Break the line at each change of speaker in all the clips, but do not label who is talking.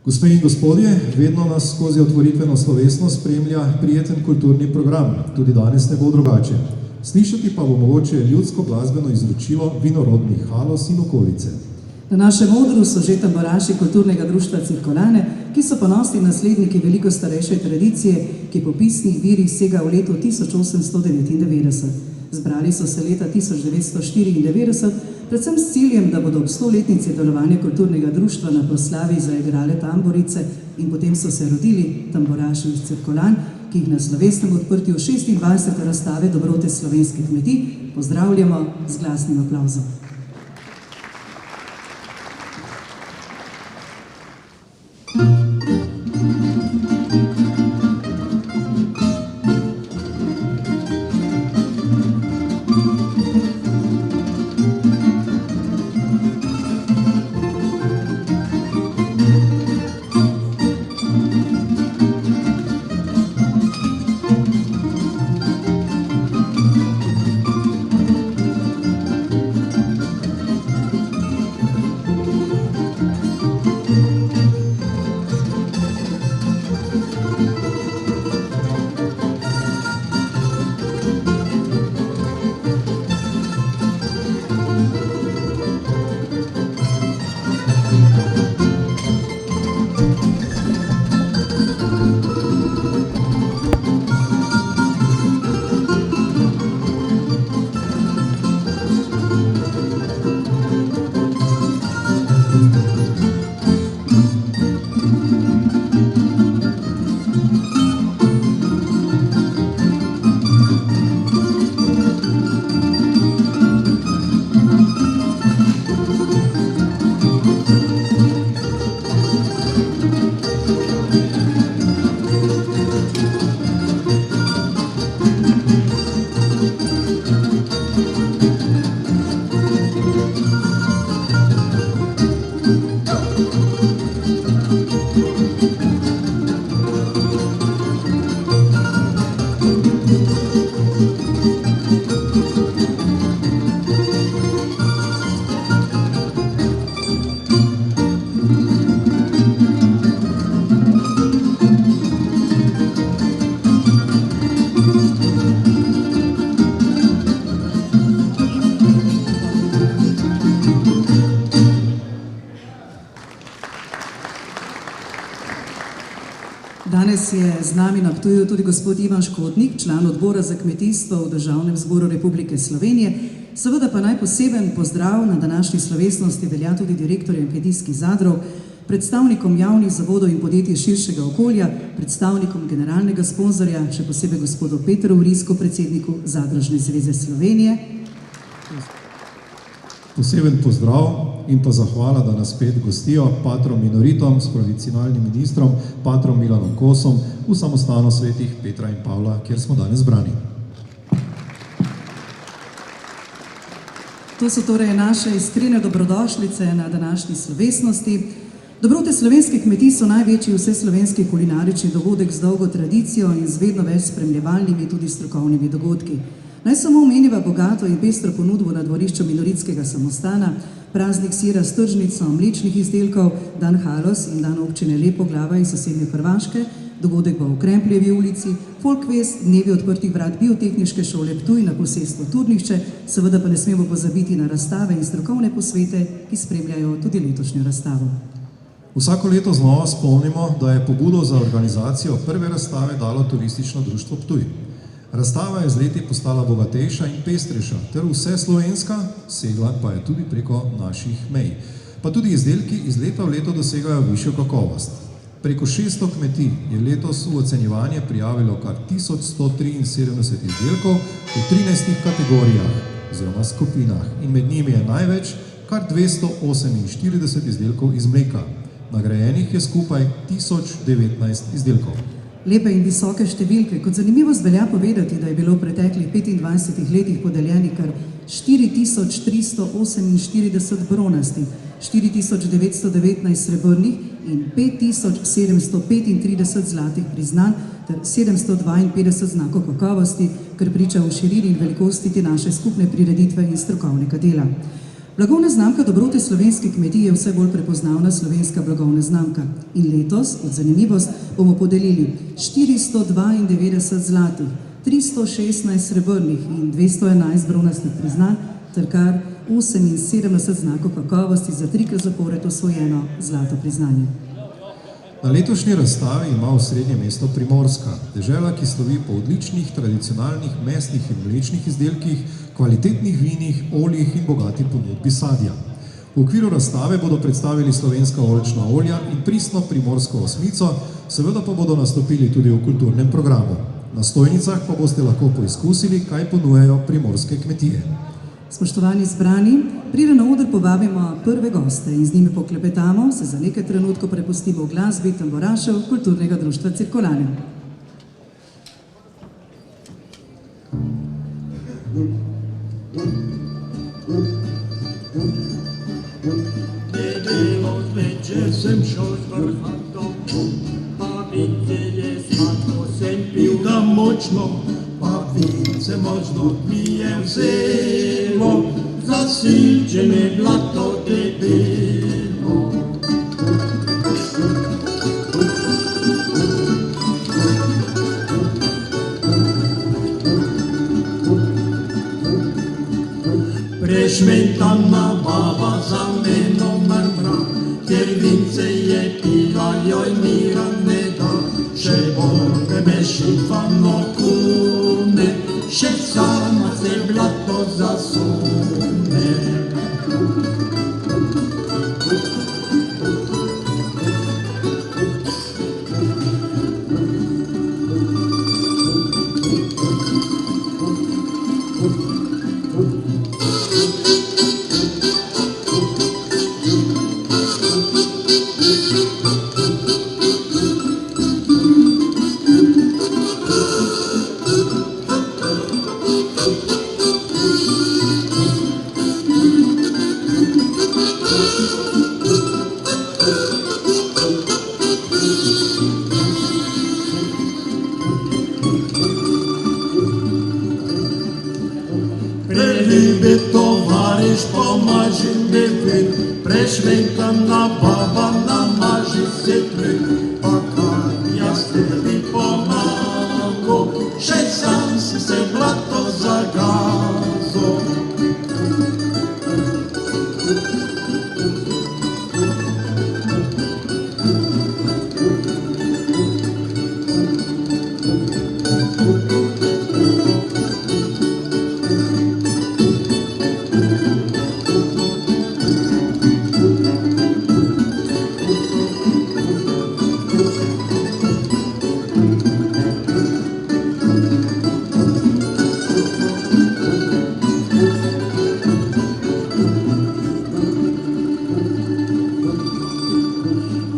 Gospe in gospodje, vedno nas skozi otvoritveno slovesnost spremlja prijeten kulturni program, tudi danes ne bo drugače. Slišati pa bo mogoče ljudsko glasbeno izročilo vinorodnih Haloz in okolice.
Na našem odru so že tamburaši kulturnega društva Cirkolane, ki so ponosni nasledniki veliko starejše tradicije, ki po pisnih virih sega v leto 1899. Zbrali so se leta 1994, predvsem s ciljem, da bodo ob 100-letnici delovanja kulturnega društva na proslavi zaigrale tamburice, in potem so se rodili tamburaši iz Cirkolan, ki jih na slovesnem odprtju 26. razstave Dobrote slovenskih kmetij pozdravljamo z glasnim aplavzom. Danes je z nami na Ptuju tudi gospod Ivan Škotnik, član odbora za kmetijstvo v Državnem zboru Republike Slovenije. Seveda pa naj poseben pozdrav na današnji slovesnosti velja tudi direktorjem kmetijskih zadrug, predstavnikom javnih zavodov in podjetij širšega okolja, predstavnikom generalnega sponzorja, še posebej gospodu Petru Vrisko, predsedniku Zadružne zveze Slovenije.
Poseben pozdrav in pa zahvala, da nas spet gostijo patrom minoritom s provincionalnim ministrom, patrom Milanom Kosom v samostanu svetih Petra in Pavla, kjer smo danes zbrani.
To so torej naše iskrene dobrodošlice na današnji slovesnosti. Dobrote slovenskih kmetij so največji vseslovenski kulinarični dogodek z dolgo tradicijo in z vedno več spremljevalnimi tudi strokovnimi dogodki. Naj samo omeniva bogato in pestro ponudbo na dvorišču minoritskega samostana, praznik sira s tržnico, mlečnih izdelkov, dan Haloz in dan občine Lepoglava in sosednje Hrvaške, dogodek bo v Krempljevi ulici, Folkfest, dnevi odprtih vrat Biotehniške šole Ptuj na posestvu Turnihče, seveda pa ne smemo pozabiti na razstave in strokovne posvete, ki spremljajo tudi letošnjo razstavo.
Vsako leto znova spomnimo, da je pobudo za organizacijo prve razstave dalo Turistično društvo Ptuj. Razstava je z leti postala bogatejša in pestrejša, ter vse slovenska, segla pa je tudi preko naših mej. Pa tudi izdelki iz leta v leto dosegajo višjo kakovost. Preko 600 kmetij je letos v ocenjevanje prijavilo kar 1173 izdelkov v 13 kategorijah oziroma skupinah in med njimi je največ kar 248 izdelkov iz mleka. Nagrajenih je skupaj 1019 izdelkov.
Lepe in visoke številke. Kot zanimivost velja povedati, da je bilo v preteklih 25 letih podeljenih kar 4348 bronastih, 4919 srebrnih in 5735 zlatih priznanj ter 752 znakov kakovosti, kar priča o širini in velikosti te naše skupne prireditve in strokovnega dela. Blagovna znamka dobrote slovenske kmetije je vse bolj prepoznavna slovenska blagovna znamka. In letos, kot zanimivost, bomo podelili 492 zlatih, 316 srebrnih in 211 bronastih priznanj ter kar 78 znakov kakovosti za trikrat zapored osvojeno zlato priznanje.
Na letošnji razstavi ima osrednje mesto Primorska, dežela, ki slovi po odličnih tradicionalnih mesnih in mlečnih izdelkih, kvalitetnih vinih, oljih in bogati ponudbi sadja. V okviru razstave bodo predstavili slovenska oljčna olja in pristno primorsko osmico, seveda pa bodo nastopili tudi v kulturnem programu. Na stojnicah pa boste lahko poizkusili, kaj ponujajo primorske kmetije.
Spoštovani zbrani, preden na oder povabimo prve goste in z njimi poklepetamo, se za nekaj trenutkov prepustimo v glasbi tamburašev Kulturnega društva Cirkulane.
Nedeljo zvečer sem šel z vrhatom, pa vince je sladko sem pil ga močno, pa vince močno mi je vzelo, zasičene blato debelo. Prešmentana baba za meno mrmra, ker vince je pila, joj mira ne da. Še bolj me šifano kune, še sama se blato zasune. Preljubi tovariš pomaži mi vin, prešvenkana baba namaži se plin, pa kad jaz tebi pomago, še sam si se blato zagazo.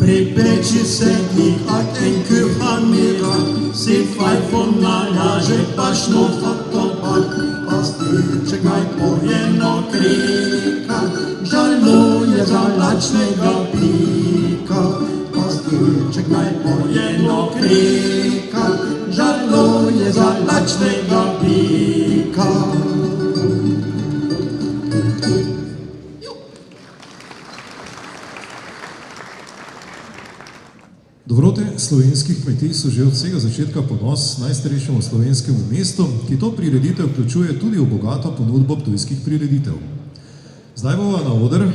Pripeči sedni, ak en kuhan mira, si fajfon nalaže, pa šnofa tobak, pa stilček naj pojeno krika, žaluje za lačnega pika. Pa stilček naj pojeno krika, žaluje za lačnega pika.
Dobrote slovenskih kmetij so že od vsega začetka ponos najstarejšemu slovenskemu mestu, ki to prireditev vključuje tudi v bogato ponudbo ptujskih prireditev. Zdaj bova na oder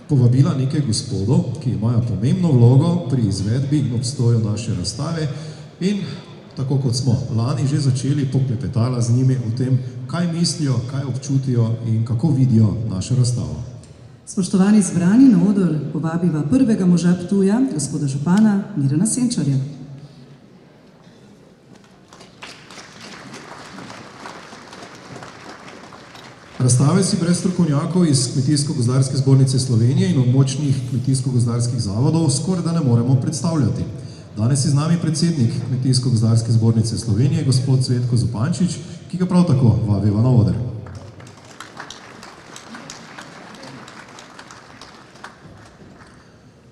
povabila nekaj gospodov, ki imajo pomembno vlogo pri izvedbi in obstoju naše razstave in, tako kot smo lani že začeli, poklepetala z njimi o tem, kaj mislijo, kaj občutijo in kako vidijo našo razstavo.
Spoštovani zbrani, na oder povabiva prvega moža Ptuja, gospoda župana Mirana Senčarja.
Razstave si brez strokovnjakov iz Kmetijsko-gozdarske zbornice Slovenije in območnih kmetijsko-gozdarskih zavodov skoraj da ne moremo predstavljati. Danes je z nami predsednik Kmetijsko-gozdarske zbornice Slovenije, gospod Cvetko Zupančič, ki ga prav tako vabiva na oder.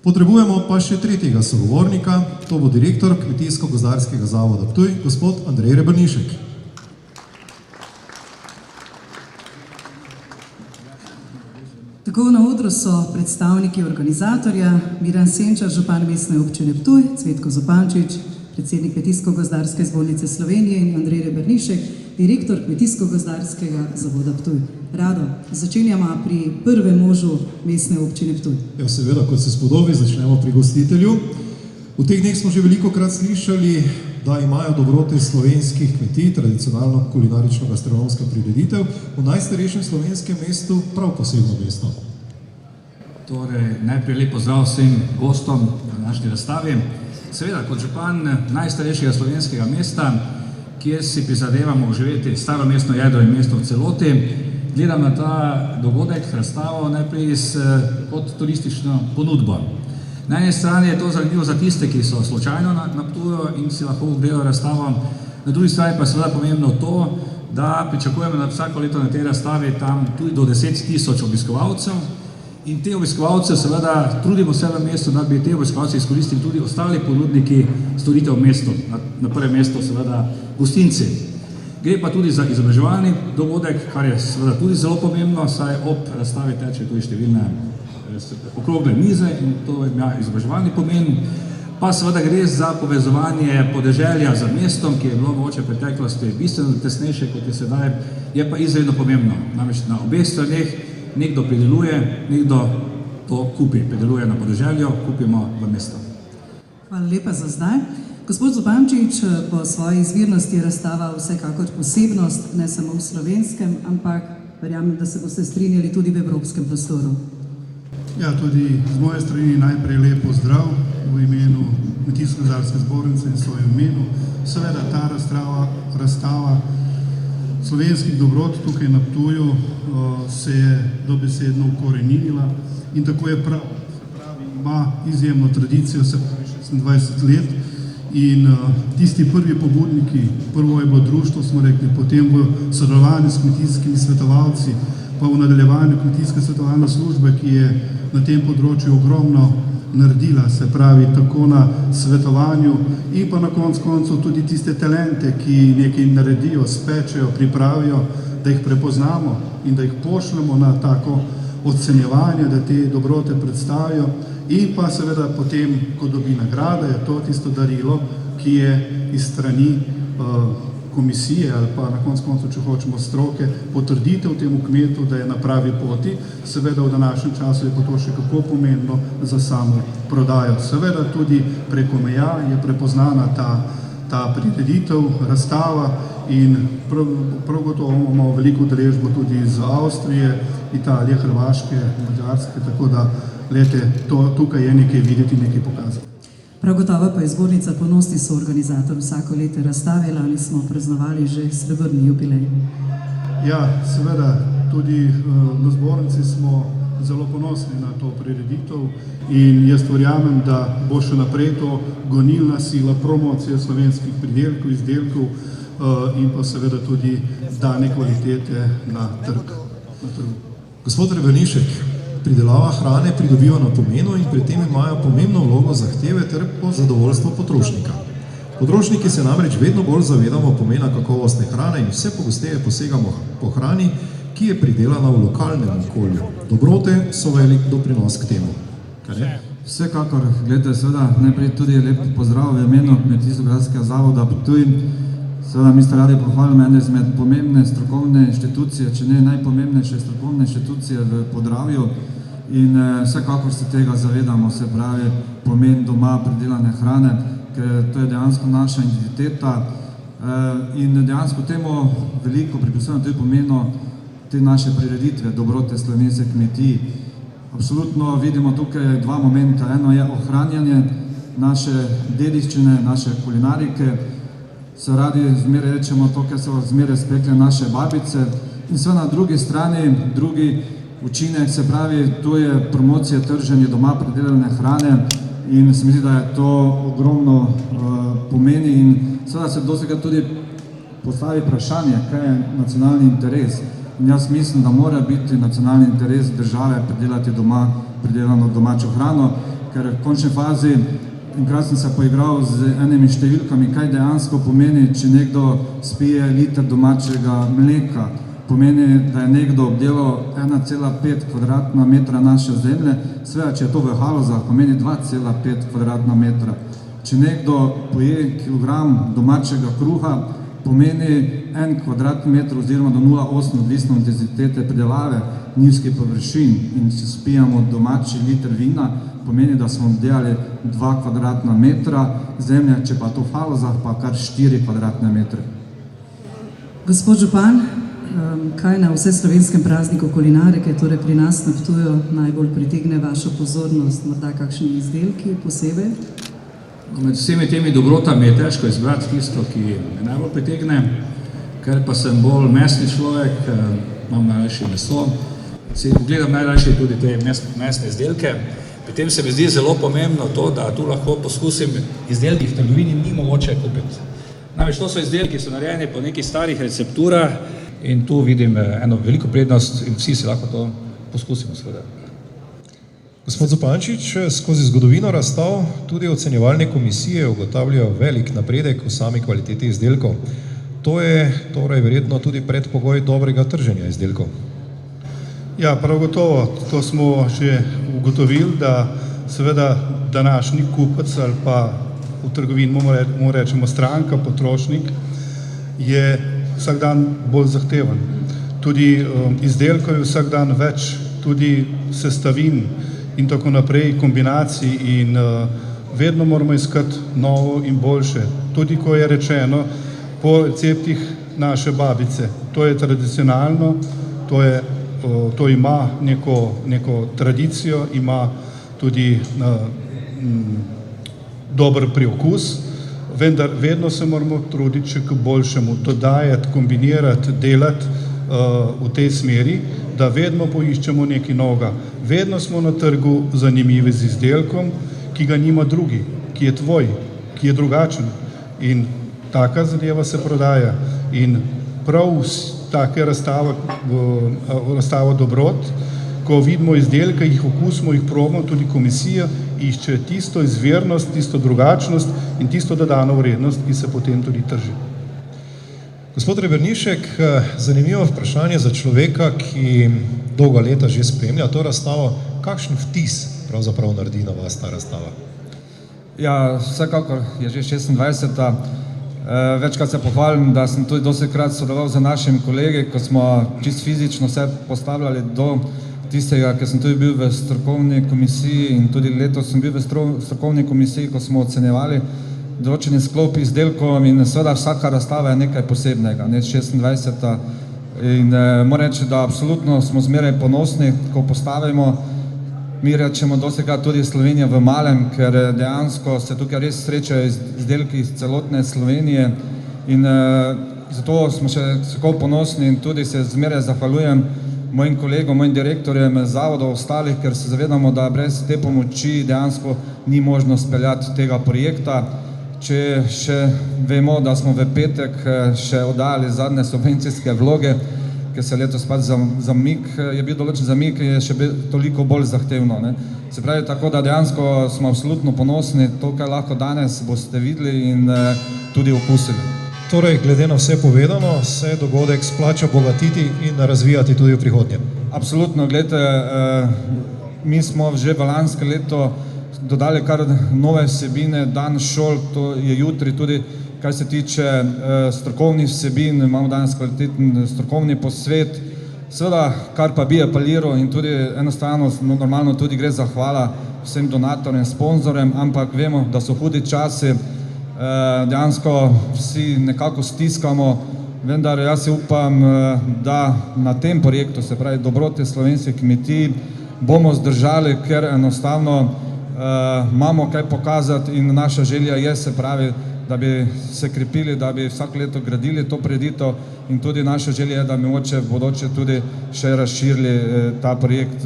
Potrebujemo pa še tretjega sogovornika, to bo direktor Kmetijsko-gozdarskega zavoda Ptuj, gospod Andrej Rebrnišek.
Tako na odru so predstavniki organizatorja, Miran Senčar, župan mestne občine Ptuj, Cvetko Zupančič, predsednik Kmetijsko-gozdarske zbornice Slovenije in Andrej Rebernišek, direktor Kmetijsko-gozdarskega zavoda Ptuj. Rado, začenjamo pri prvem možu mestne občine Ptuj.
Ja, seveda, kot se spodobi, začnemo pri gostitelju. V teh dneh smo že velikokrat slišali, da imajo dobrote slovenskih kmetij, tradicionalno kulinarično-gastronomska prireditev, v najstarejšem slovenskem mestu prav posebno mesto.
Torej, najprej lep pozdrav vsem gostom na današnji razstavi. Seveda, kot župan najstarejšega slovenskega mesta, kjer si prizadevamo oživeti staro mestno jedro in mesto v celoti, gledam na ta dogodek, razstavo, najprej kot turistično ponudbo. Na eni strani je to zanimivo za tiste, ki so slučajno na Ptuju in si lahko ogledajo razstavo, na drugi strani pa je seveda pomembno to, da pričakujemo, da vsako leto na tej razstavi tam tudi do 10.000 obiskovalcev in te obiskovalce seveda trudimo se v mestu, da bi te obiskovalce izkoristili tudi ostali ponudniki storitev v mestu, na prvem mestu seveda gostinci. Gre pa tudi za izobraževalni dogodek, kar je seveda tudi zelo pomembno, saj ob razstavi teče tudi številne okrogle mize in to ima izobraževalni pomen. Pa seveda gre za povezovanje podeželja z mestom, ki je bilo mogoče v preteklosti bistveno tesnejše, kot je sedaj, je pa izredno pomembno. Namreč na obeh straneh nekdo prideluje, nekdo to kupi. Prideluje na podeželju, kupimo v mesto.
Hvala lepa za zdaj. Gospod Zupančič, po svoji izvirnosti je razstava vsekakor posebnost, ne samo v slovenskem, ampak verjamem, da se boste strinjali tudi v evropskem prostoru.
Ja, tudi z moje strani najprej lep pozdrav v imenu Kmetijsko-gozdarske zbornice in svojem imenu. Seveda ta razstava slovenskih dobrot tukaj na Ptuju se je dobesedno ukoreninila in tako je prav. Ima izjemno tradicijo, se pravi 26 let in tisti prvi pobudniki, prvo je bilo društvo, smo rekli, potem v sodelovanju s kmetijskimi svetovalci, pa v nadaljevanju kmetijske svetovalne službe, ki je na tem področju ogromno naredila, se pravi tako na svetovanju in pa na koncu tudi tiste talente, ki nekaj naredijo, spečejo, pripravijo, da jih prepoznamo in da jih pošljemo na tako ocenjevanje, da te dobrote predstavijo in pa seveda potem, ko dobi nagrada, je to tisto darilo, ki je iz strani komisije ali pa na koncu, če hočemo stroke, potrditev temu kmetu, da je na pravi poti. Seveda v današnjem času je pa to še kako pomembno za samo prodajo. Seveda tudi preko meja je prepoznana ta prireditev, razstava in prav gotovo imamo veliko udeležbo tudi iz Avstrije, Italije, Hrvaške, Madžarske, tako da tukaj je nekaj videti, nekaj pokazati.
Prav gotovo pa je zbornica ponosni soorganizator vsako leto razstave, lani smo praznovali že srebrni jubilej.
Ja, seveda, tudi na zbornici smo zelo ponosni na to prireditev in jaz verjamem, da bo še naprej to gonilna sila promocije slovenskih pridelkov, izdelkov in pa seveda tudi dane kvalitete na trg.
Gospod Rebernišek, pridelava hrane pridobiva na pomenu in pri tem imajo pomembno vlogo zahteve ter zadovoljstvo potrošnika. Potrošniki se namreč vedno bolj zavedamo pomena kakovostne hrane in vse pogosteje posegamo po hrani, ki je pridelana v lokalnem okolju. Dobrote so velik doprinos k temu.
Vsekakor, gledajte, seveda, najprej tudi lep pozdrav v imenu Kmetijsko-gozdarskega zavoda Ptuj. Seveda, mi ste radi pohvalili ene izmed pomembne strokovne inštitucije, če ne najpomembnejše strokovne inštitucije v Podravju in vsekakor se tega zavedamo, se pravi pomen doma pridelane hrane, ker to je dejansko naša identiteta in dejansko temu veliko pripisujemo tudi pomenu te naše prireditve, dobrote slovenskih kmetij. Absolutno vidimo tukaj dva momenta. Eno je ohranjanje naše dediščine, naše kulinarike, se radi zmeraj rečemo to, kar so zmeraj spekle naše babice in seveda na drugi strani, drugi učinek, se pravi, to je promocija, trženje doma pridelane hrane in se mi zdi, da je to ogromno pomeni in seveda se dostikrat tudi postavi vprašanje, kaj je nacionalni interes. In jaz mislim, da mora biti nacionalni interes države pridelati doma pridelano domačo hrano, ker v končni fazi enkrat sem se poigral z enimi številkami, kaj dejansko pomeni, če nekdo spije liter domačega mleka. pomeni, da je nekdo obdelal 1,5 kvadratna metra naše zemlje, seveda, če je to v Halozah, pomeni 2,5 kvadratna metra. Če nekdo poje kilogram domačega kruha, pomeni 1 kvadratni meter oziroma do 0,8, odvisno od intenzitete pridelave njivskih površin, in če spijamo domači liter vina, pomeni, da smo obdelali 2 kvadratna metra zemlje, če pa to v Halozah, pa kar 4 kvadratne metre.
Gospod župan, kaj na vseslovenskem prazniku kulinarike, torej pri nas na Ptuju, najbolj pritegne vašo pozornost, morda kakšni izdelki posebej?
Med vsemi temi dobrotami je težko izbrati tisto, ki me najbolj pritegne, ker pa sem bolj mesni človek, imam najrajši meso, si pogledam najrajši tudi te mesne izdelke. Pri tem se mi zdi zelo pomembno to, da tu lahko poskusim izdelki v trgovini ni mogoče kupiti. Namreč to so izdelki, ki so narejeni po nekih starih recepturah in tu vidim eno veliko prednost in vsi si lahko to poskusimo seveda.
Gospod Zupančič, skozi zgodovino razstav tudi ocenjevalne komisije ugotavljajo velik napredek v sami kvaliteti izdelkov. To je torej verjetno tudi predpogoj dobrega trženja izdelkov.
Ja, prav gotovo, to smo že ugotovili, da seveda današnji kupec ali pa v trgovini mu rečemo stranka, potrošnik, je vsak dan bolj zahteven. Tudi izdelkov je vsak dan več, tudi sestavin in tako naprej, kombinacij in vedno moramo iskati novo in boljše. Tudi ko je rečeno po receptih naše babice, to je tradicionalno, to ima neko tradicijo, ima tudi dober priokus, vendar vedno se moramo truditi še k boljšemu, dodajati, kombinirati, delati v tej smeri, da vedno poiščemo nekaj novega. Vedno smo na trgu zanimivi z izdelkom, ki ga nima drugi, ki je tvoj, ki je drugačen in taka zadeva se prodaja. In prav take razstava dobrot, ko vidimo izdelke, jih okusimo, jih probamo, tudi komisija išče tisto izvirnost, tisto drugačnost in tisto dodano vrednost, ki se potem tudi trži.
Gospod Rebernišek, zanimivo vprašanje za človeka, ki dolga leta že spremlja to razstavo. Kakšen vtis pravzaprav naredi na vas ta razstava?
Ja, vsekakor je že 26. Večkrat se pohvalim, da sem tudi dostikrat sodeloval z našimi kolegi, ko smo čisto fizično se postavljali do tistega, ker sem tudi bil v strokovni komisiji in tudi letos sem bil v strokovni komisiji, ko smo ocenjevali določeni sklop izdelkov in seveda vsaka razstava je nekaj posebnega, 26. In moram reči, da absolutno smo zmeraj ponosni, ko postavimo. Mi rečemo dostikrat tudi Slovenija v malem, ker dejansko se tukaj res srečajo izdelki iz celotne Slovenije in zato smo še tako ponosni in tudi se zmeraj zahvaljujem mojim kolegom, mojim direktorjem zavodov ostalih, ker se zavedamo, da brez te pomoči dejansko ni možno speljati tega projekta. Če še vemo, da smo v petek še oddali zadnje subvencijske vloge, ker se letos pač je bil določen zamik, je še toliko bolj zahtevno. Se pravi tako, da dejansko smo absolutno ponosni, to, kaj lahko danes boste videli in tudi okusili.
Torej, glede na vse povedano, se dogodek splača bogatiti in razvijati tudi v prihodnje.
Absolutno, gledajte, mi smo že v lansko leto dodali kar nove vsebine, dan šol, to je jutri tudi, kar se tiče strokovnih vsebin, imamo danes kvaliteten strokovni posvet, seveda, kar pa bi apeliral in tudi enostavno, normalno tudi gre za hvala vsem donatorjem, sponzorjem, ampak vemo, da so hudi časi, dejansko vsi nekako stiskamo, vendar jaz si upam, da na tem projektu, se pravi dobrote slovenskih kmetij, bomo zdržali, ker enostavno imamo kaj pokazati in naša želja je, se pravi, da bi se krepili, da bi vsak leto gradili to prireditev in tudi naša želja je, da bi mogoče v bodoče tudi še razširili ta projekt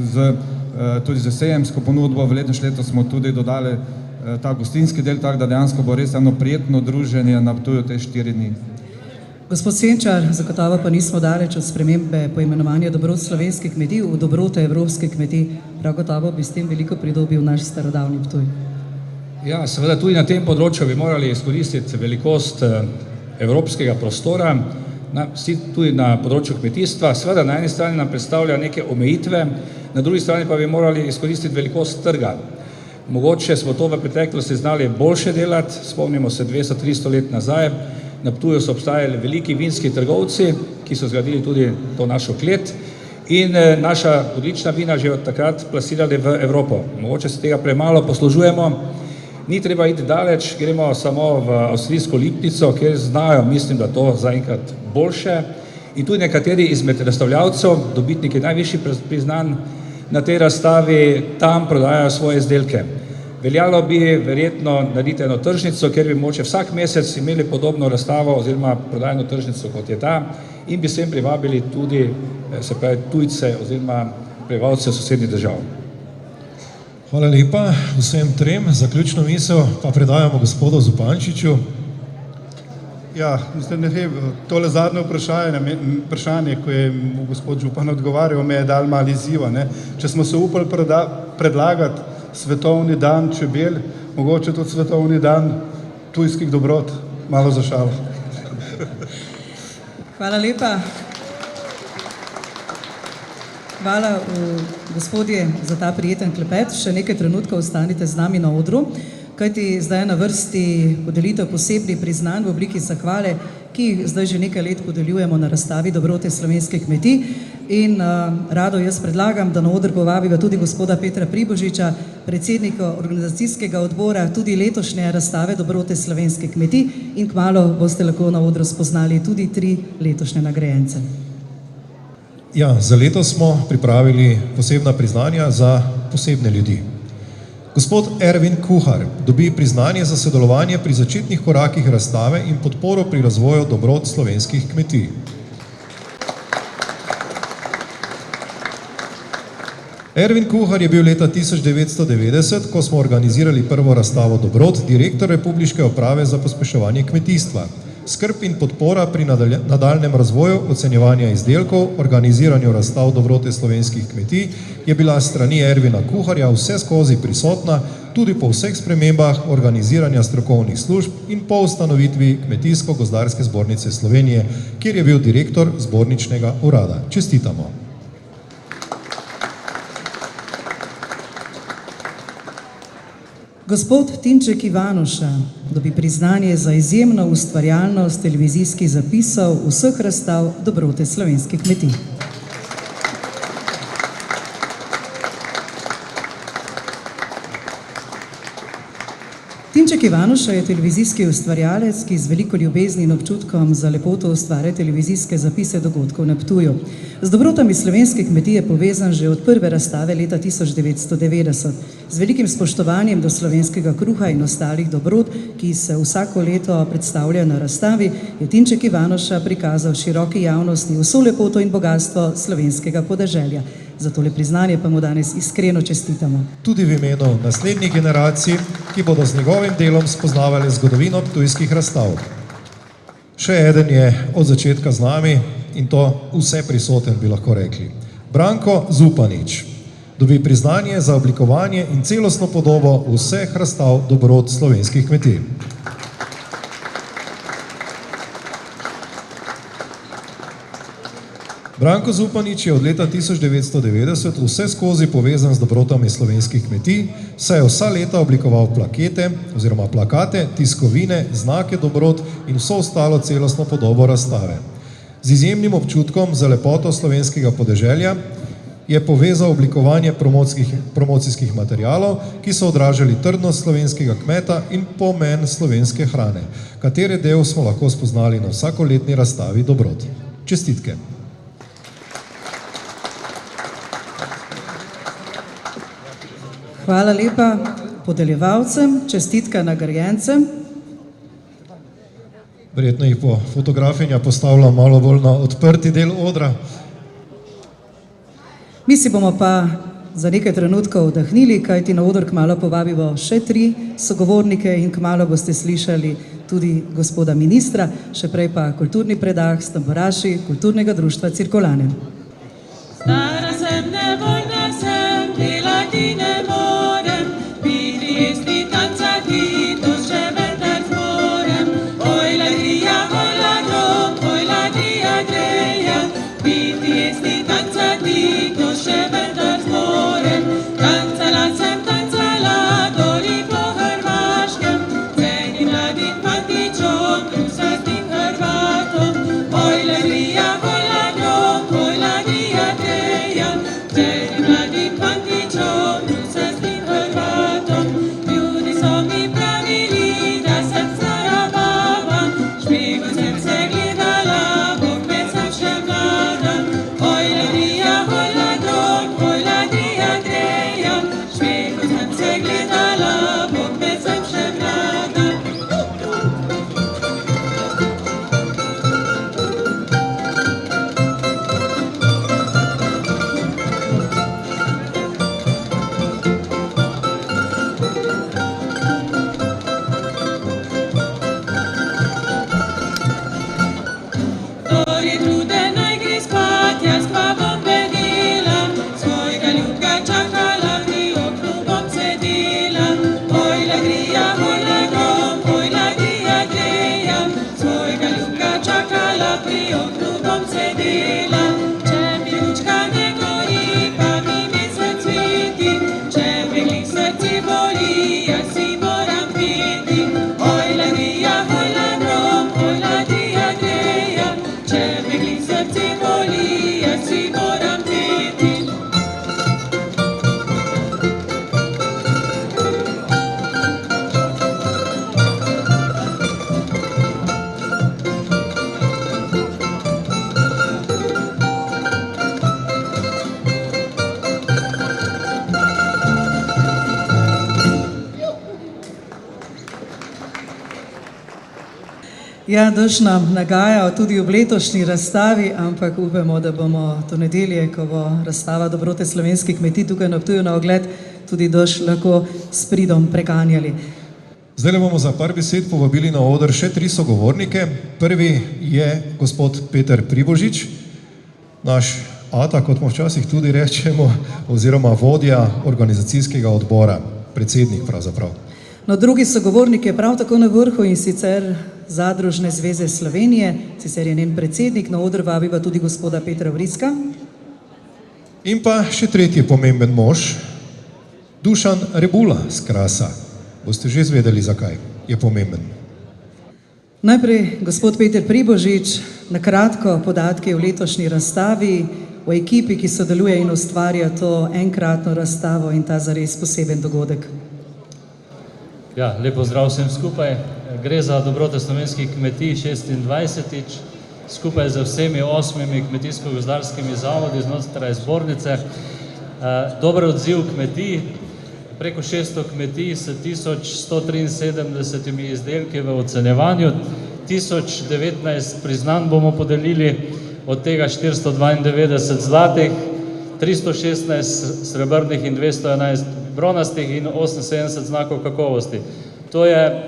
tudi z sejemsko ponudbo. V letošnjem letu smo tudi dodali ta gostinski del, tako da dejansko bo res eno prijetno druženje na Ptuju te 4 dni.
Gospod Senčar, zagotovo pa nismo daleč od spremembe poimenovanja dobrot slovenskih kmetij v dobrote evropskih kmetij. Prav gotovo bi s tem veliko pridobil naš starodavni Ptuj.
Ja, seveda tudi na tem področju bi morali izkoristiti velikost evropskega prostora. tudi na področju kmetijstva. Seveda na eni strani nam predstavlja neke omejitve, na drugi strani pa bi morali izkoristiti velikost trga. Mogoče smo to v preteklosti znali boljše delati, spomnimo se 200-300 let nazaj, na Ptuju so obstajali veliki vinski trgovci, ki so zgradili tudi to našo klet in naša odlična vina že od takrat plasirali v Evropo. Mogoče se tega premalo poslužujemo, ni treba iti daleč, gremo samo v avstrijsko Lipnico, kjer znajo, mislim, da to zaenkrat boljše in tudi nekateri izmed razstavljavcev, dobitniki najvišjih priznanj na tej razstavi, tam prodajajo svoje izdelke. Veljalo bi verjetno narediti eno tržnico, kjer bi mogoče vsak mesec imeli podobno razstavo oziroma prodajno tržnico, kot je ta, in bi sem privabili tudi, se pravi, tujce oziroma prebivalce sosednjih držav.
Hvala lepa vsem trem. Zaključno misel pa predajamo gospodu Zupančiču.
Ja, mislim, tole zadnje vprašanje, ko je gospod župan odgovarjal, me je dal malo izziva. Če smo se upali predlagati svetovni dan čebel, mogoče tudi svetovni dan tujskih dobrot, malo za šalo.
Hvala lepa. Hvala, gospodje, za ta prijeten klepet. Še nekaj trenutkov ostanite z nami na odru, kajti zdaj je na vrsti podelitev posebnih priznanj v obliki zahvale, ki jih zdaj že nekaj let podeljujemo na razstavi Dobrote slovenskih kmetij. In rado jaz predlagam, da na oder povabiva tudi gospoda Petra Pribožiča, predsednika organizacijskega odbora tudi letošnje razstave Dobrote slovenskih kmetij, in kmalu boste lahko na odru spoznali tudi 3 letošnje nagrajence.
Ja, za letos smo pripravili posebna priznanja za posebne ljudi. Gospod Ervin Kuhar dobi priznanje za sodelovanje pri začetnih korakih razstave in podporo pri razvoju dobrot slovenskih kmetij. Ervin Kuhar je bil leta 1990, ko smo organizirali prvo razstavo dobrot, direktor Republiške uprave za pospeševanje kmetijstva. Skrb in podpora pri nadaljnjem razvoju, ocenjevanja izdelkov, organiziranju razstav dobrote slovenskih kmetij je bila s strani Ervina Kuharja vse skozi prisotna, tudi po vseh spremembah organiziranja strokovnih služb in po ustanovitvi Kmetijsko-gozdarske zbornice Slovenije, kjer je bil direktor zborničnega urada. Čestitamo.
Gospod Tinček Ivanuša dobi priznanje za izjemno ustvarjalnost televizijskih zapisov vseh razstav Dobrote slovenskih kmetij. Tinček Ivanuša je televizijski ustvarjalec, ki z veliko ljubezni in občutkom za lepoto ustvarja televizijske zapise dogodkov na Ptuju. Z dobrotami slovenske kmetije je povezan že od prve razstave leta 1990. Z velikim spoštovanjem do slovenskega kruha in ostalih dobrot, ki se vsako leto predstavljajo na razstavi, je Tinček Ivanuša prikazal široki javnosti vso lepoto in bogatstvo slovenskega podeželja. Za tole priznanje pa mu danes iskreno čestitamo.
Tudi v imenu naslednjih generacij, ki bodo z njegovim delom spoznavali zgodovino ptujskih razstav. Še eden je od začetka z nami in to vse prisoten, bi lahko rekli. Branko Zupanič dobi priznanje za oblikovanje in celostno podobo vseh razstav dobrot slovenskih kmetij. Branko Zupanič je od leta 1990 vse skozi povezan z dobrotami slovenskih kmetij, saj je vsa leta oblikoval plakete oziroma plakate, tiskovine, znake dobrot in vso ostalo celostno podobo razstave. Z izjemnim občutkom za lepoto slovenskega podeželja je povezal oblikovanje promocijskih materialov, ki so odražali trdnost slovenskega kmeta in pomen slovenske hrane, katere del smo lahko spoznali na vsakoletni razstavi dobrot. Čestitke.
Hvala lepa podeljevalcem, čestitka nagrajencem.
Verjetno jih bo fotografinja postavila malo bolj na odprti del odra.
Mi si bomo pa za nekaj trenutkov oddahnili, kajti na oder kmalu povabimo še 3 sogovornike in kmalu boste slišali tudi gospoda ministra, še prej pa kulturni predah s tamburaši Kulturnega društva Cirkulane.
Stara sem, nevoljna sem, delati ne morem, biti jesti tancati, to še vendar zmorem. Oj ladrija,
Ja, dež nam nagaja tudi v letošnji razstavi, ampak upamo, da bomo to nedelje, ko bo razstava dobrote slovenskih kmetij tukaj na Ptuju na ogled, tudi dež lahko s pridom preganjali.
Zdaj bomo za par besed povabili na oder še 3 sogovornike. Prvi je gospod Peter Pribožič, naš ata, kot mu včasih tudi rečemo, oziroma vodja organizacijskega odbora, predsednik pravzaprav.
No, drugi sogovornik je prav tako na vrhu in sicer Zadružne zveze Slovenije, sicer je njen predsednik, na oder vabiva tudi gospoda Petra Vriska.
In pa še tretji pomemben mož, Dušan Rebula z Krasa. Boste že izvedeli, zakaj je pomemben.
Najprej gospod Peter Pribožič, na kratko podatke o letošnji razstavi, o ekipi, ki sodeluje in ustvarja to enkratno razstavo in ta zares poseben dogodek.
Ja, lep pozdrav vsem skupaj. Gre za dobrote slovenskih kmetij 26. skupaj z vsemi 8 kmetijsko-gozdarskimi zavodi znotraj zbornice. Dober odziv kmetij, preko 600 kmetij s 1173 izdelki v ocenjevanju, 1019 priznanj bomo podelili, od tega 492 zlatih, 316 srebrnih in 211 bronastih in 78 znakov kakovosti. To je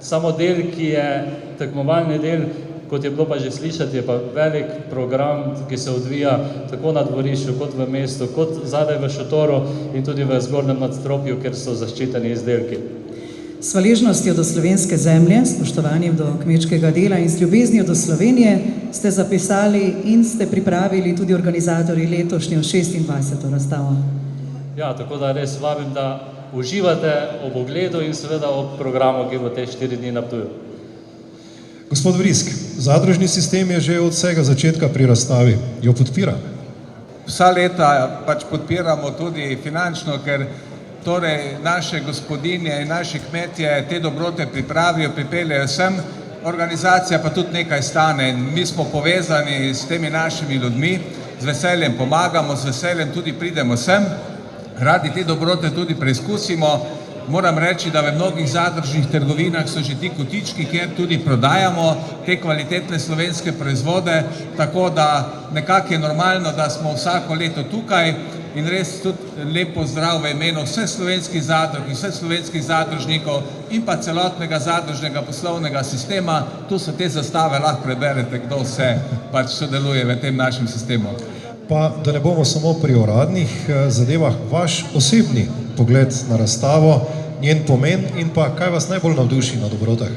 samo del, ki je tekmovalni del, kot je bilo pa že slišati, je pa velik program, ki se odvija tako na dvorišču, kot v mestu, kot zadaj v šotoru in tudi v zgornjem nadstropju, kjer so zaščiteni izdelki.
S hvaležnostjo do slovenske zemlje, spoštovanjem do kmečkega dela in z ljubeznijo do Slovenije ste zapisali in ste pripravili tudi organizatorji letošnjo 26. razstavo.
Ja, tako da res vabim, da uživate ob ogledu in seveda ob programu, ki bo te 4 dni na Ptuju.
Gospod Vrisk, zadružni sistem je že od vsega začetka pri razstavi. Jo podpira?
Vsa leta pač podpiramo tudi finančno, ker torej naše gospodinje in naši kmetje te dobrote pripravijo, pripeljejo sem, organizacija pa tudi nekaj stane in mi smo povezani s temi našimi ljudmi, z veseljem pomagamo, z veseljem tudi pridemo sem, radi te dobrote tudi preizkusimo. Moram reči, da v mnogih zadružnih trgovinah so že ti kotički, kjer tudi prodajamo te kvalitetne slovenske proizvode, tako da nekako je normalno, da smo vsako leto tukaj in res tudi lep pozdrav v imenu vseh slovenskih zadrug in vseh slovenskih zadružnikov in pa celotnega zadružnega poslovnega sistema. Tu so te zastave, lahko preberete, kdo vse pač sodeluje v tem našem sistemu.
Pa da ne bomo samo pri uradnih zadevah, vaš osebni pogled na razstavo, njen pomen in pa kaj vas najbolj navduši na dobrotah?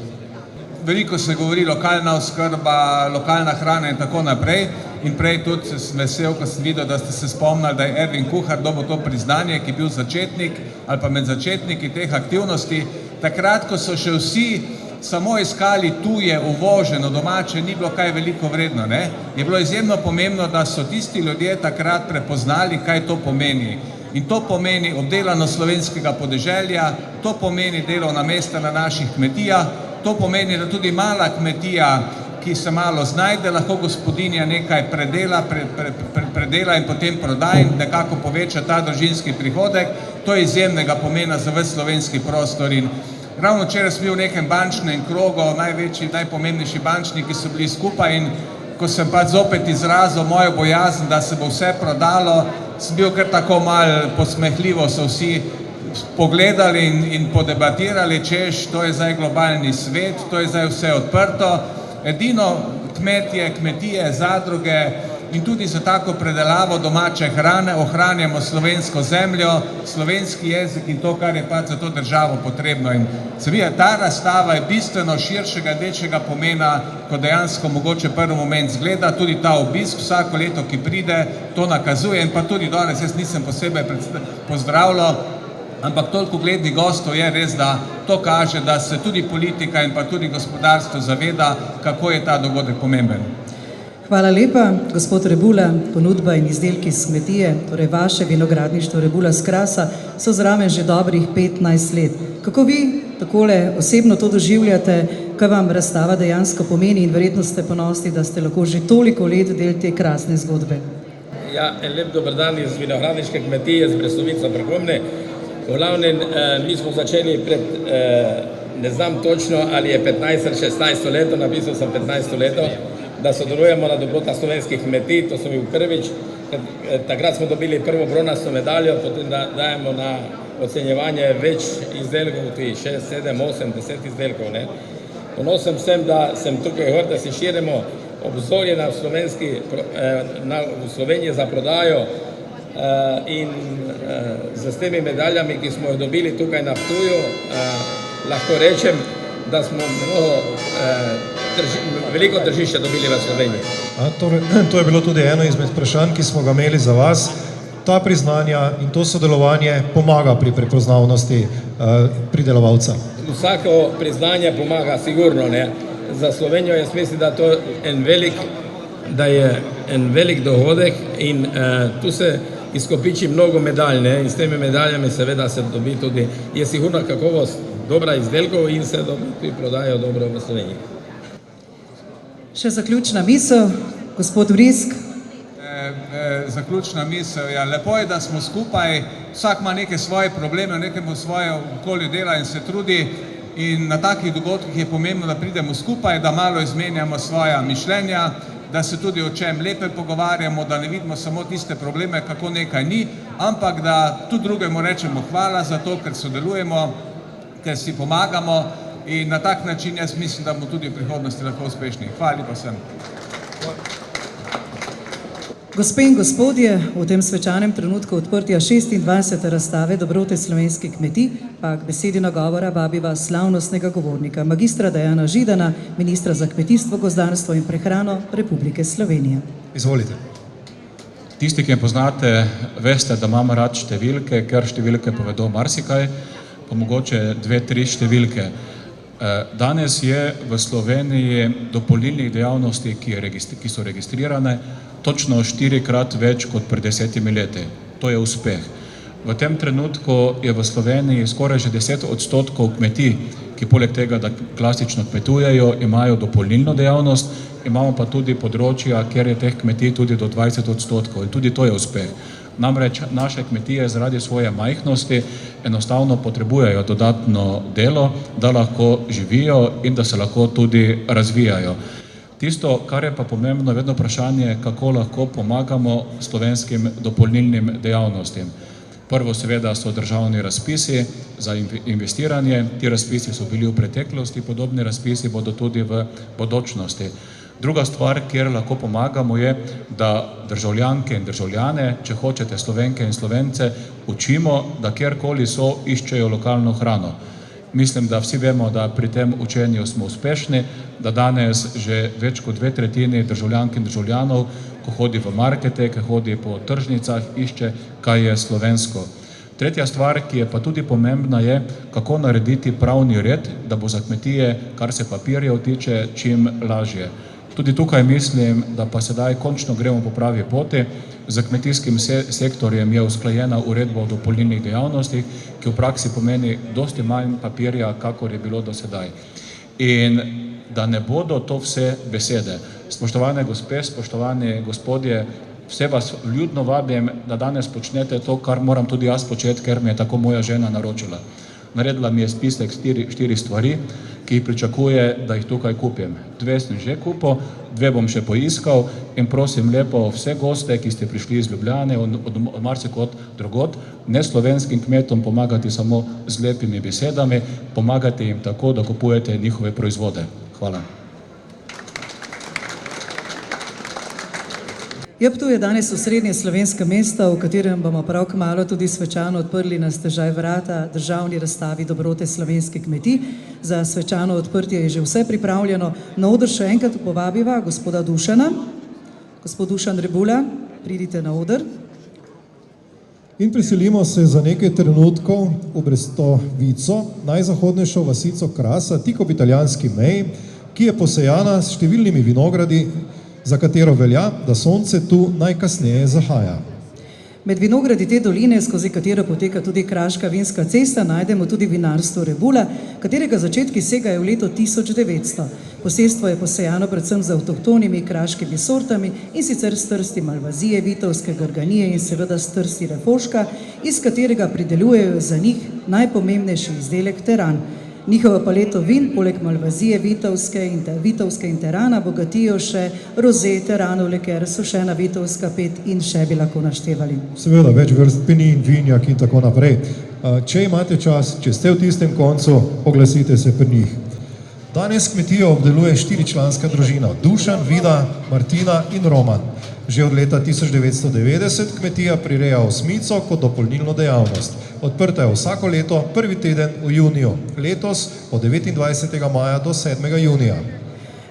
Veliko se govori lokalna oskrba, lokalna hrana in tako naprej. In prej tudi sem vesel, ko sem videl, da ste se spomnili, da je Ervin Kuhar dobil to priznanje, ki je bil začetnik ali pa med začetniki teh aktivnosti. Takrat, ko so še vsi samo iskali tuje, uvoženo, domače, ni bilo kaj veliko vredno, ne? Je bilo izjemno pomembno, da so tisti ljudje takrat prepoznali, kaj to pomeni. In to pomeni obdelano slovenskega podeželja, to pomeni delovna mesta na naših kmetijah, to pomeni, da tudi mala kmetija, ki se malo znajde, lahko gospodinja nekaj predela in potem proda in nekako poveča ta družinski prihodek. To je izjemnega pomena za ves slovenski prostor. In ravno včeraj sem bil v nekem bančnem krogu, največji, najpomembnejši bančniki so bili skupaj in ko sem pač zopet izrazil mojo bojazen, da se bo vse prodalo, sem bil kar tako malo posmehljivo, so vsi pogledali in podebatirali, češ, to je zdaj globalni svet, to je zdaj vse odprto. Edino kmetje, kmetije, zadruge in tudi za tako predelavo domače hrane ohranjamo slovensko zemljo, slovenski jezik in to, kar je pač za to državo potrebno. In se vidi, ta razstava je bistveno širšega, večjega pomena, ko dejansko mogoče prvi moment zgleda. Tudi ta obisk vsako leto, ki pride, to nakazuje in pa tudi danes, jaz nisem posebej pozdravljal, ampak toliko glednih gostov je res, da to kaže, da se tudi politika in pa tudi gospodarstvo zaveda, kako je ta dogodek pomemben.
Hvala lepa, gospod Rebula, ponudba in izdelki s kmetije, torej vaše vinogradništvo Rebula z Krasa, so zraven že dobrih 15 let. Kako vi takole osebno to doživljate, kaj vam razstava dejansko pomeni in verjetno ste ponosni, da ste lahko že toliko let del te krasne zgodbe?
Ja, en lep dober dan iz vinogradniške kmetije z Brestovica pri Komni. V glavnem, mi smo začeli pred ne znam točno, ali je 15 ali 16 leto, napisal sem 15 leto, da sodelujemo na dobrota slovenskih kmetij, to smo bil prvič. Takrat smo dobili prvo bronasto medaljo, potem dajemo na ocenjevanje več izdelkov, tudi 6, 7, 8, 10 izdelkov. Ne. Ponosen sem, da sem tukaj gor, da si širimo obzorje v Sloveniji za prodajo in z temi medaljami, ki smo jih dobili tukaj na Ptuju, lahko rečem, da smo veliko tržišča dobili v Sloveniji.
Torej, to je bilo tudi eno izmed vprašanj, ki smo ga imeli za vas. Ta priznanja in to sodelovanje pomaga pri prepoznavnosti pridelovalca.
Vsako priznanje pomaga, sigurno. Ne. Za Slovenijo jaz mislim, da je en velik dohodek in tu se izkopiči mnogo medalj, ne, in s temi medaljami seveda se dobi tudi, je sigurno kakovost dobra izdelkov in se tudi prodajo dobro v Sloveniji.
Še zaključna misel, gospod Vrisk.
Zaključna misel. Ja, lepo je, da smo skupaj, vsak ima neke svoje probleme, nekemu svoje okolje dela in se trudi in na takih dogodkih je pomembno, da pridemo skupaj, da malo izmenjamo svoja mišljenja, da se tudi o čem lepe pogovarjamo, da ne vidimo samo tiste probleme, kako nekaj ni, ampak da tudi drugemu rečemo hvala za to, ker sodelujemo, ker si pomagamo in na tak način jaz mislim, da bomo tudi v prihodnosti lahko uspešni. Hvala lepa vsem.
Gospe in gospodje, v tem svečanem trenutku odprtja 26. razstave dobrote slovenskih kmetij pa k besedi nagovora vabiva slavnostnega govornika, magistra Dejana Židana, ministra za kmetijstvo, gozdarstvo in prehrano Republike Slovenije.
Izvolite.
Tisti, ki me poznate, veste, da imam rad številke, ker številke povedo marsikaj, pa mogoče 2-3 številke. Danes je v Sloveniji dopolnilnih dejavnosti, ki so registrirane, točno 4-krat več kot pred 10 leti. To je uspeh. V tem trenutku je v Sloveniji skoraj že 10% kmetij, ki poleg tega, da klasično kmetujejo, imajo dopolnilno dejavnost, imamo pa tudi področja, kjer je teh kmetij tudi do 20% in tudi to je uspeh. Namreč naše kmetije zaradi svoje majhnosti enostavno potrebujejo dodatno delo, da lahko živijo in da se lahko tudi razvijajo. Tisto, kar je pa pomembno, vedno vprašanje, kako lahko pomagamo slovenskim dopolnilnim dejavnostim. Prvo seveda so državni razpisi za investiranje, ti razpisi so bili v preteklosti, podobni razpisi bodo tudi v bodočnosti. Druga stvar, kjer lahko pomagamo, je, da državljanke in državljane, če hočete Slovenke in Slovence, učimo, da kjerkoli so, iščejo lokalno hrano. Mislim, da vsi vemo, da pri tem učenju smo uspešni, da danes že več kot 2/3 državljank in državljanov, ko hodi v markete, ko hodi po tržnicah, išče, kaj je slovensko. Tretja stvar, ki je pa tudi pomembna, je, kako narediti pravni red, da bo za kmetije, kar se papirjev tiče, čim lažje. Tudi tukaj mislim, da pa sedaj končno gremo po pravi poti. Za kmetijskim sektorjem je usklajena uredba o dopolnilnih dejavnostih, ki v praksi pomeni dosti manj papirja, kakor je bilo do sedaj. In da ne bodo to vse besede. Spoštovane gospe, spoštovani gospodje, vse vas vljudno vabim, da danes počnete to, kar moram tudi jaz početi, ker mi je tako moja žena naročila. Naredila mi je spisek 4 stvari, ki jih pričakuje, da jih tukaj kupim. 2 sem že kupil, 2 bom še poiskal in prosim lepo vse goste, ki ste prišli iz Ljubljane, od marsikod drugod, ne slovenskim kmetom pomagati samo z lepimi besedami, pomagati jim tako, da kupujete njihove proizvode. Hvala.
Ptuj je danes osrednje slovensko mesto, v katerem bomo prav kmalu tudi svečano odprli na stežaj vrata državni razstavi dobrote slovenskih kmetij. Za svečano odprtje je že vse pripravljeno. Na oder še enkrat povabiva gospoda Dušana. Gospod Dušan Rebula, pridite na oder.
In preselimo se za nekaj trenutkov v Brestovico, najzahodnejšo vasico Krasa, tik ob italijanski meji, ki je posejana s številnimi vinogradi, za katero velja, da sonce tu najkasneje zahaja.
Med vinogradi te doline, skozi katero poteka tudi Kraška vinska cesta, najdemo tudi vinarstvo Rebula, katerega začetki segajo v leto 1900. Posestvo je posejano predvsem z avtohtonimi kraškimi sortami in sicer s trsti malvazije, vitovske garganije in seveda s trsti refoška, iz katerega pridelujejo za njih najpomembnejši izdelek teran. Njihovo paleto vin, poleg malvazije, vitovske in terana, bogatijo še roze, teranov liker, sušena vitovska pet in še bi lahko naštevali.
Seveda, več vrst penin, vinjak in tako naprej. Če imate čas, če ste v tistem koncu, oglasite se pri njih. Danes kmetijo obdeluje 4-članska družina, Dušan, Vida, Martina in Roman. Že od leta 1990 kmetija prireja osmico kot dopolnilno dejavnost. Odprta je vsako leto prvi teden v juniju, letos od 29. maja do 7. junija.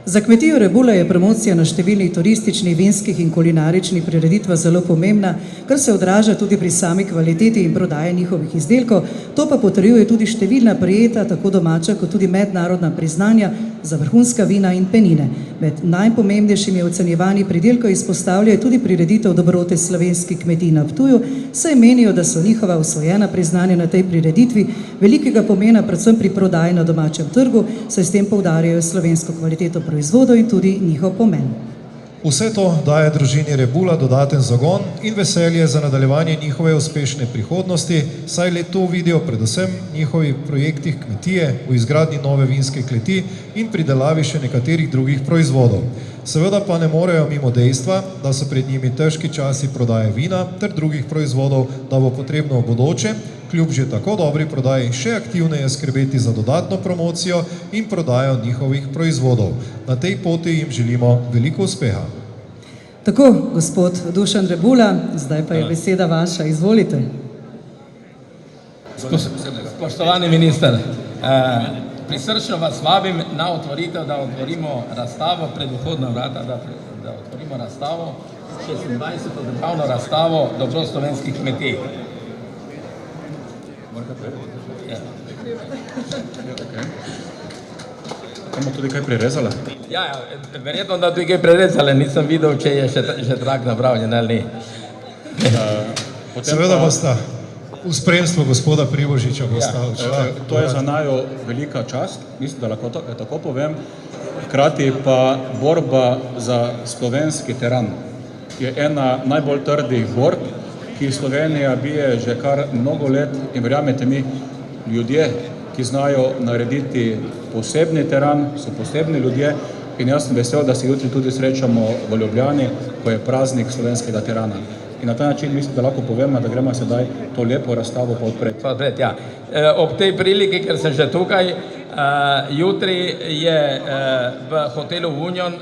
Za kmetijo Rebula je promocija na številnih turističnih, vinskih in kulinaričnih prireditvah zelo pomembna, kar se odraža tudi pri sami kvaliteti in prodaji njihovih izdelkov. To pa potrjuje tudi številna prejeta, tako domača kot tudi mednarodna priznanja za vrhunska vina in penine. Med najpomembnejšimi ocenjevanji pridelkov izpostavljajo tudi prireditev dobrote slovenskih kmetij na Ptuju, saj menijo, da so njihova osvojena priznanja na tej prireditvi velikega pomena predvsem pri prodaji na domačem trgu, saj s tem poudarjajo slovensko kvaliteto proizvodov in tudi njihov pomen.
Vse to daje družini Rebula dodaten zagon in veselje za nadaljevanje njihove uspešne prihodnosti, saj le to vidijo predvsem njihovih projektih kmetije, v izgradnji nove vinske kleti in pridelavi še nekaterih drugih proizvodov. Seveda pa ne morejo mimo dejstva, da so pred njimi težki časi prodaje vina ter drugih proizvodov, da bo potrebno v bodoče, kljub že tako dobri prodaji, še aktivneje skrbeti za dodatno promocijo in prodajo njihovih proizvodov. Na tej poti jim želimo veliko uspeha.
Tako, gospod Dušan Rebula, zdaj pa je beseda vaša, izvolite.
Spoštovani minister, prisrčno vas vabim na otvoritev, da otvorimo razstavo pred vhodna vrata, da otvorimo razstavo, 26. državno razstavo dobrot slovenskih kmetij.
Bomo tudi kaj prirezali?
Ja, verjetno, da tudi kaj prerezali, nisem videl, če je še trak napravljen ali ni.
Seveda bosta v spremstvu gospoda Pribožiča bosta odšla.
To je za naju velika čast, mislim, da lahko tako povem. Hkrati pa borba za slovenski teran je ena najbolj trdih borb, ki Slovenija bije že kar mnogo let in verjamete mi, ljudje, ki znajo narediti posebni teran, so posebni ljudje in jaz sem vesel, da se jutri tudi srečamo v Ljubljani, ko je praznik slovenskega terana. In na ta način mislim, da lahko povemo, da gremo sedaj to lepo razstavo pa odpreti.
Ja. Ob tej priliki, ker sem že tukaj, jutri je v hotelu Union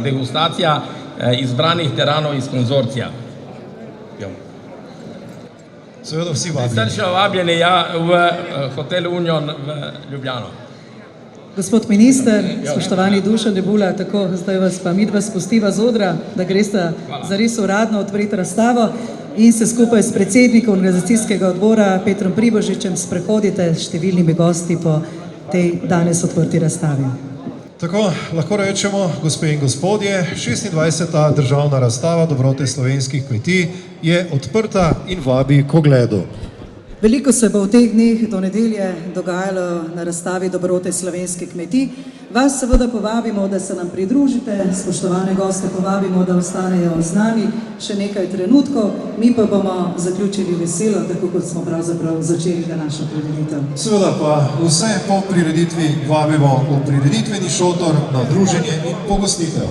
degustacija izbranih teranov iz konzorcija.
Seveda vsi vabljeni.
Srčno vabljeni v hotelu Union v Ljubljano.
Gospod minister, spoštovani Dušan Rebula, tako, zdaj vas pa midva spustiva z odra, da greste zares uradno odpreti razstavo in se skupaj s predsednikom organizacijskega odbora Petrom Pribožičem sprehodite s številnimi gosti po tej danes odprti razstavi.
Tako, lahko rečemo, gospe in gospodje, 26. državna razstava dobrote slovenskih kmetij je odprta in vabi k ogledu.
Veliko se bo v teh dneh do nedelje dogajalo na razstavi dobrote slovenskih kmetij. Vas seveda povabimo, da se nam pridružite, spoštovane goste povabimo, da ostanejo z nami še nekaj trenutkov, mi pa bomo zaključili veselo, tako kot smo pravzaprav začeli današnjo prireditev.
Seveda pa vse po prireditvi vabimo v prireditveni šotor na druženje in pogostitev.